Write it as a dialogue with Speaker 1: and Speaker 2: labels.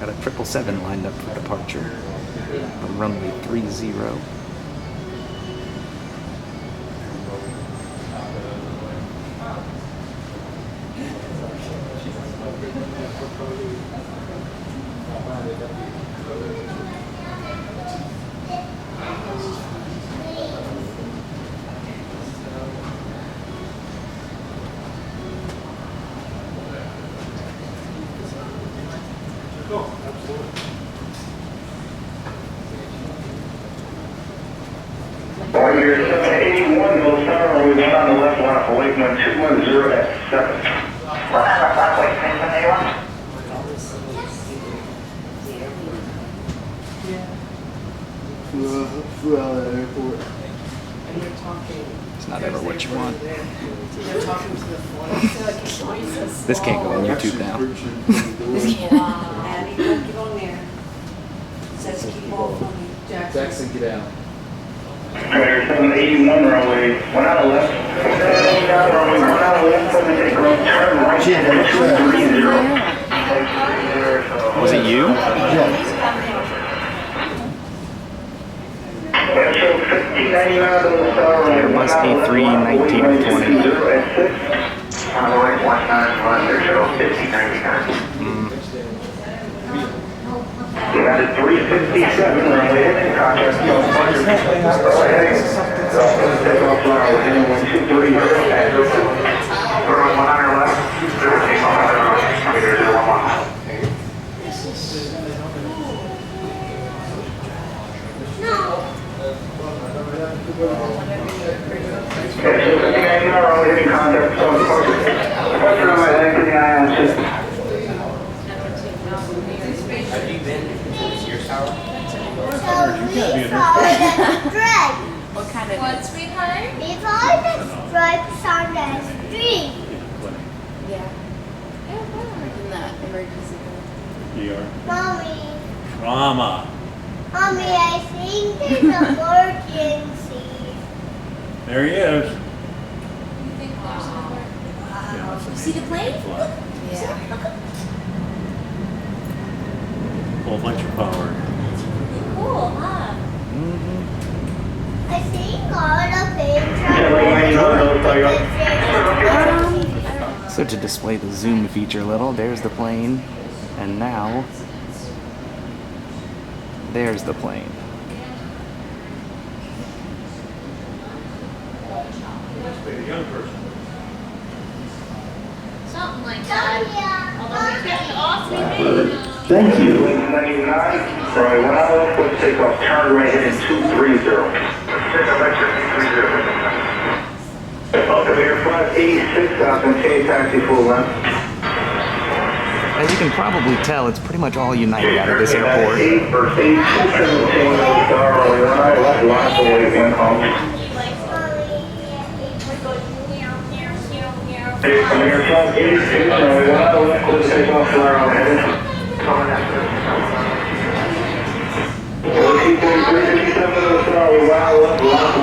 Speaker 1: Got a 777 lined up for departure on runway 30.
Speaker 2: Warrior 781, will start on the left line for wake 210 at 7. Wake 781.
Speaker 3: Flew out of the airport.
Speaker 4: And you're talking.
Speaker 1: It's not ever what you want.
Speaker 4: You're talking to the phone.
Speaker 1: This can't go on YouTube now.
Speaker 4: This can't.
Speaker 5: Abby, don't get on there. It says keep off on me.
Speaker 3: Jackson, get out.
Speaker 2: Warrior 781, runway 1 out of left. Runway 1 out of left, turn right into 230.
Speaker 1: Was it you?
Speaker 3: Yeah.
Speaker 1: Airbus A319
Speaker 2: United 357, runway contact take off line with anyone 230. Runway 100 left, take off 59 runway hitting contact on the departure runway heading to the IAD.
Speaker 6: Have you been to the Sears Tower?
Speaker 7: What kind of?
Speaker 8: What, sweetheart?
Speaker 7: We saw the stripes on the street.
Speaker 8: Yeah.
Speaker 7: In
Speaker 8: the emergency room.
Speaker 7: Mommy,
Speaker 9: Drama.
Speaker 7: Mommy, I think there's an emergency.
Speaker 9: There he is.
Speaker 8: You think there's another?
Speaker 7: You see the plane?
Speaker 8: Yeah.
Speaker 9: Whole bunch of power.
Speaker 7: Cool, huh?
Speaker 1: Mm-hmm.
Speaker 7: I think all the planes are
Speaker 1: So to display the zoom feature a little, there's the plane, and now there's the plane.
Speaker 9: Young person.
Speaker 8: Something like that. Although we kept it off, we
Speaker 2: Thank you. 99, runway 1 out left, let's take off, turn right heading 230. Take off exit 230. Welcome Air 586, out continue taxi full length.
Speaker 1: As you can probably tell, it's pretty much all United out of this airport.
Speaker 2: 8 verse 8, 217, star, runway 1 out left, line for wave 1 home. From Air 586, runway 1 out left, let's take off, fly around heading. Coming after. 357, star, 1 out left, line